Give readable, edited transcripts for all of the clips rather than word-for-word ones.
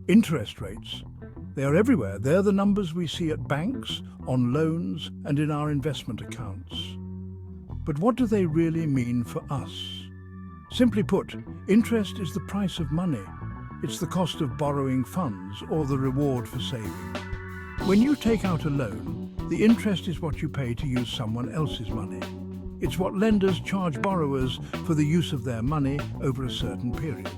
Interest rates. They are everywhere. They're the numbers we see at banks, on loans, and in our investment accounts. But what do they really mean for us? Simply put, interest is the price of money. It's the cost of borrowing funds or the reward for saving. When you take out a loan, the interest is what you pay to use someone else's money. It's what lenders charge borrowers for the use of their money over a certain period.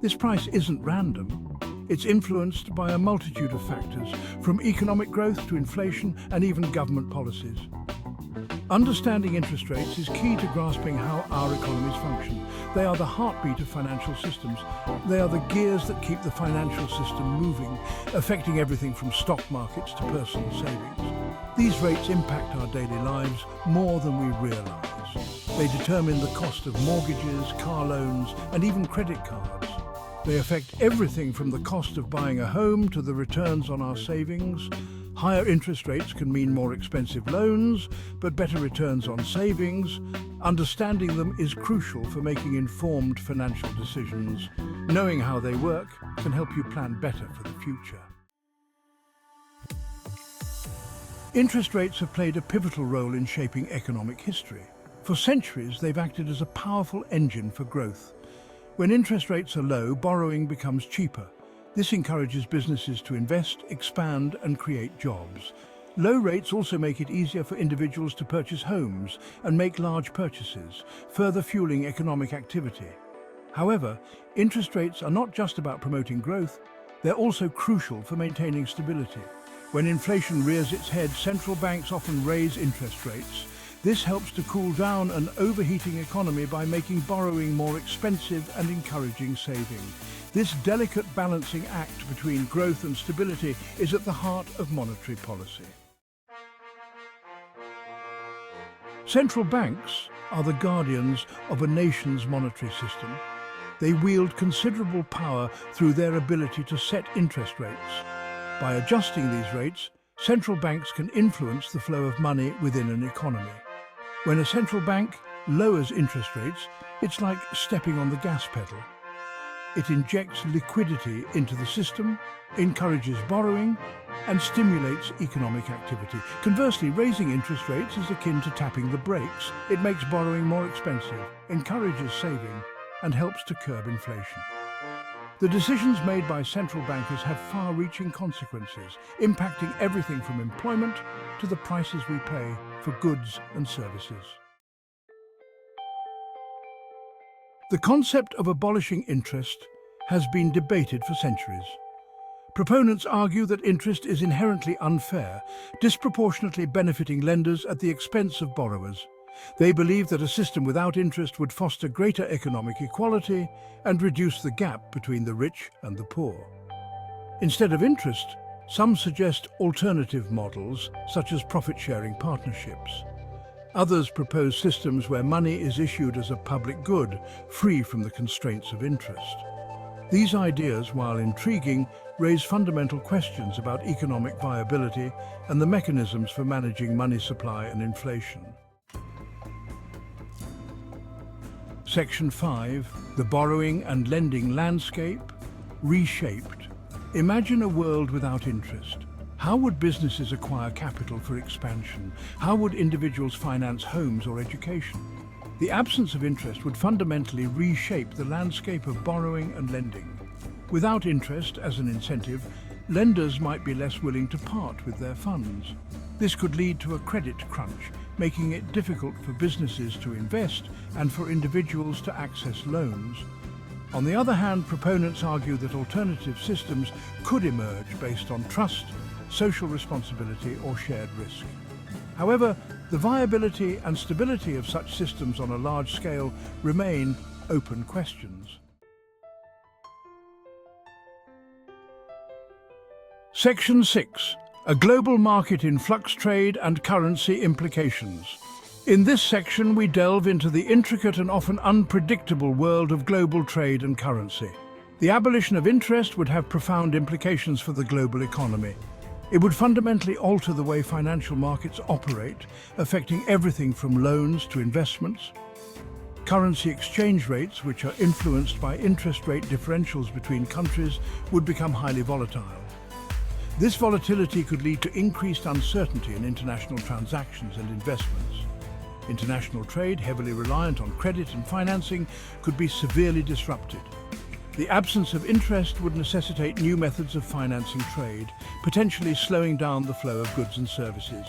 This price isn't random. It's influenced by a multitude of factors, from economic growth to inflation and even government policies. Understanding interest rates is key to grasping how our economies function. They are the heartbeat of financial systems. They are the gears that keep the financial system moving, affecting everything from stock markets to personal savings. These rates impact our daily lives more than we realize. They determine the cost of mortgages, car loans, and even credit cards. They affect everything from the cost of buying a home to the returns on our savings. Higher interest rates can mean more expensive loans, but better returns on savings. Understanding them is crucial for making informed financial decisions. Knowing how they work can help you plan better for the future. Interest rates have played a pivotal role in shaping economic history. For centuries, they've acted as a powerful engine for growth. When interest rates are low, borrowing becomes cheaper. This encourages businesses to invest, expand, and create jobs. Low rates also make it easier for individuals to purchase homes and make large purchases, further fueling economic activity. However, interest rates are not just about promoting growth, they're also crucial for maintaining stability. When inflation rears its head, central banks often raise interest rates. This helps to cool down an overheating economy by making borrowing more expensive and encouraging saving. This delicate balancing act between growth and stability is at the heart of monetary policy. Central banks are the guardians of a nation's monetary system. They wield considerable power through their ability to set interest rates. By adjusting these rates, central banks can influence the flow of money within an economy. When a central bank lowers interest rates, it's like stepping on the gas pedal. It injects liquidity into the system, encourages borrowing, and stimulates economic activity. Conversely, raising interest rates is akin to tapping the brakes. It makes borrowing more expensive, encourages saving, and helps to curb inflation. The decisions made by central bankers have far-reaching consequences, impacting everything from employment to the prices we pay for goods and services. The concept of abolishing interest has been debated for centuries. Proponents argue that interest is inherently unfair, disproportionately benefiting lenders at the expense of borrowers. They believe that a system without interest would foster greater economic equality and reduce the gap between the rich and the poor. Instead of interest, some suggest alternative models, such as profit-sharing partnerships. Others propose systems where money is issued as a public good, free from the constraints of interest. These ideas, while intriguing, raise fundamental questions about economic viability and the mechanisms for managing money supply and inflation. Section 5. The borrowing and lending landscape reshaped. Imagine a world without interest. How would businesses acquire capital for expansion? How would individuals finance homes or education? The absence of interest would fundamentally reshape the landscape of borrowing and lending. Without interest as an incentive, lenders might be less willing to part with their funds. This could lead to a credit crunch, making it difficult for businesses to invest and for individuals to access loans. On the other hand, proponents argue that alternative systems could emerge based on trust, social responsibility, or shared risk. However, the viability and stability of such systems on a large scale remain open questions. Section 6. A global market in flux trade and currency implications. In this section, we delve into the intricate and often unpredictable world of global trade and currency. The abolition of interest would have profound implications for the global economy. It would fundamentally alter the way financial markets operate, affecting everything from loans to investments. Currency exchange rates, which are influenced by interest rate differentials between countries, would become highly volatile. This volatility could lead to increased uncertainty in international transactions and investments. International trade, heavily reliant on credit and financing, could be severely disrupted. The absence of interest would necessitate new methods of financing trade, potentially slowing down the flow of goods and services.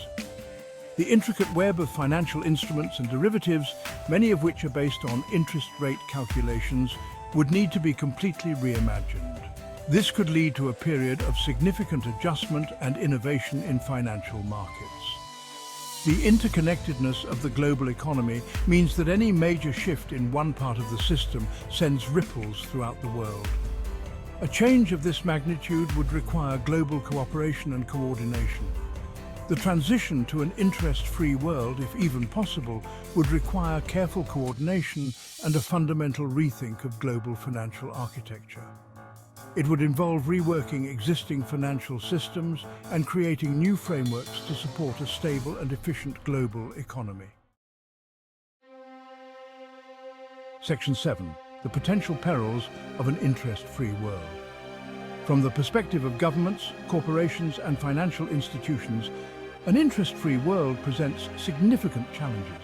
The intricate web of financial instruments and derivatives, many of which are based on interest rate calculations, would need to be completely reimagined. This could lead to a period of significant adjustment and innovation in financial markets. The interconnectedness of the global economy means that any major shift in one part of the system sends ripples throughout the world. A change of this magnitude would require global cooperation and coordination. The transition to an interest-free world, if even possible, would require careful coordination and a fundamental rethink of global financial architecture. It would involve reworking existing financial systems and creating new frameworks to support a stable and efficient global economy. Section 7. The potential perils of an interest-free world. From the perspective of governments, corporations, and financial institutions, an interest-free world presents significant challenges.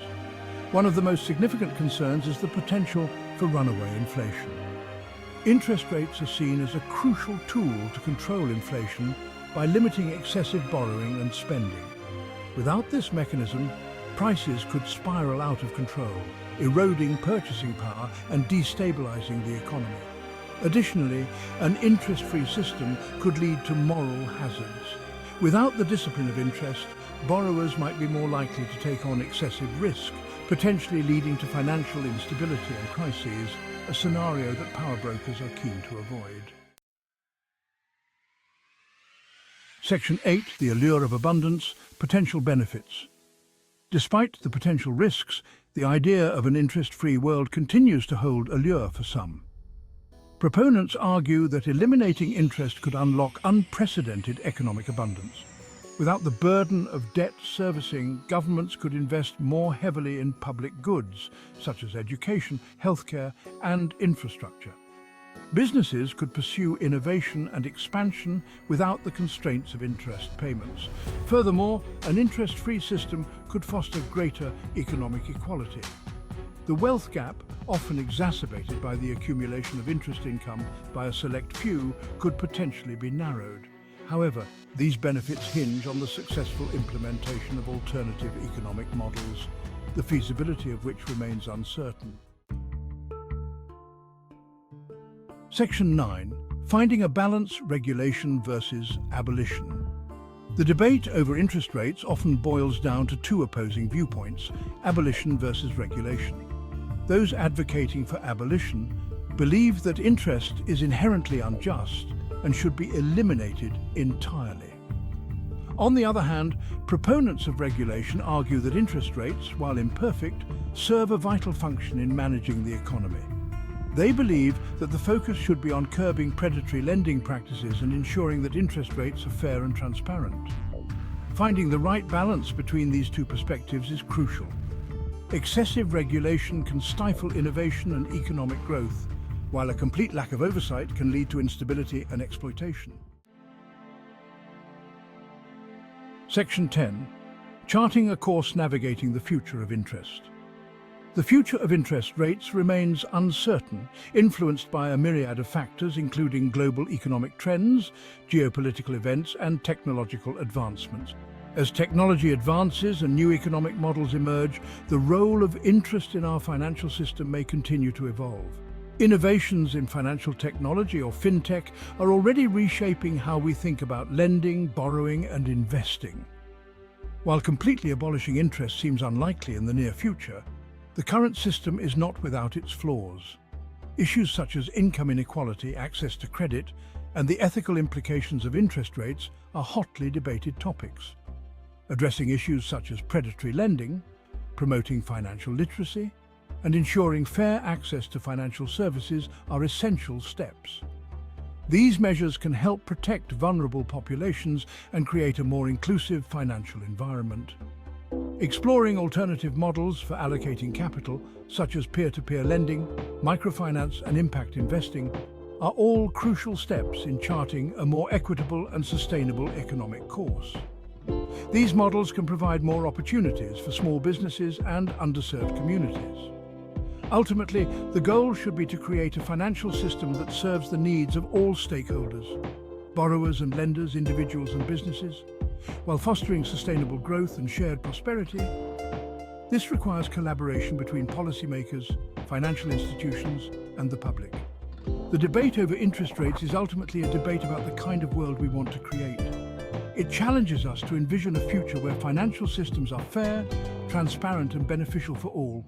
One of the most significant concerns is the potential for runaway inflation. Interest rates are seen as a crucial tool to control inflation by limiting excessive borrowing and spending. Without this mechanism, prices could spiral out of control, eroding purchasing power and destabilizing the economy. Additionally, an interest-free system could lead to moral hazards. Without the discipline of interest, borrowers might be more likely to take on excessive risk, potentially leading to financial instability and crises, a scenario that power brokers are keen to avoid. Section 8. The allure of abundance, potential benefits. Despite the potential risks, the idea of an interest-free world continues to hold allure for some. Proponents argue that eliminating interest could unlock unprecedented economic abundance. Without the burden of debt servicing, governments could invest more heavily in public goods, such as education, healthcare, and infrastructure. Businesses could pursue innovation and expansion without the constraints of interest payments. Furthermore, an interest-free system could foster greater economic equality. The wealth gap, often exacerbated by the accumulation of interest income by a select few, could potentially be narrowed. However, these benefits hinge on the successful implementation of alternative economic models, the feasibility of which remains uncertain. Section 9. Finding a balance, regulation versus abolition. The debate over interest rates often boils down to two opposing viewpoints: abolition versus regulation. Those advocating for abolition believe that interest is inherently unjust and should be eliminated entirely. On the other hand, proponents of regulation argue that interest rates, while imperfect, serve a vital function in managing the economy. They believe that the focus should be on curbing predatory lending practices and ensuring that interest rates are fair and transparent. Finding the right balance between these two perspectives is crucial. Excessive regulation can stifle innovation and economic growth, while a complete lack of oversight can lead to instability and exploitation. Section 10. Charting a course navigating the future of interest. The future of interest rates remains uncertain, influenced by a myriad of factors including global economic trends, geopolitical events, and technological advancements. As technology advances and new economic models emerge, the role of interest in our financial system may continue to evolve. Innovations in financial technology or fintech are already reshaping how we think about lending, borrowing, and investing. While completely abolishing interest seems unlikely in the near future, the current system is not without its flaws. Issues such as income inequality, access to credit, and the ethical implications of interest rates are hotly debated topics. Addressing issues such as predatory lending, promoting financial literacy, and ensuring fair access to financial services are essential steps. These measures can help protect vulnerable populations and create a more inclusive financial environment. Exploring alternative models for allocating capital, such as peer-to-peer lending, microfinance and impact investing, are all crucial steps in charting a more equitable and sustainable economic course. These models can provide more opportunities for small businesses and underserved communities. Ultimately, the goal should be to create a financial system that serves the needs of all stakeholders, borrowers and lenders, individuals and businesses, while fostering sustainable growth and shared prosperity. This requires collaboration between policymakers, financial institutions, and the public. The debate over interest rates is ultimately a debate about the kind of world we want to create. It challenges us to envision a future where financial systems are fair, transparent, and beneficial for all.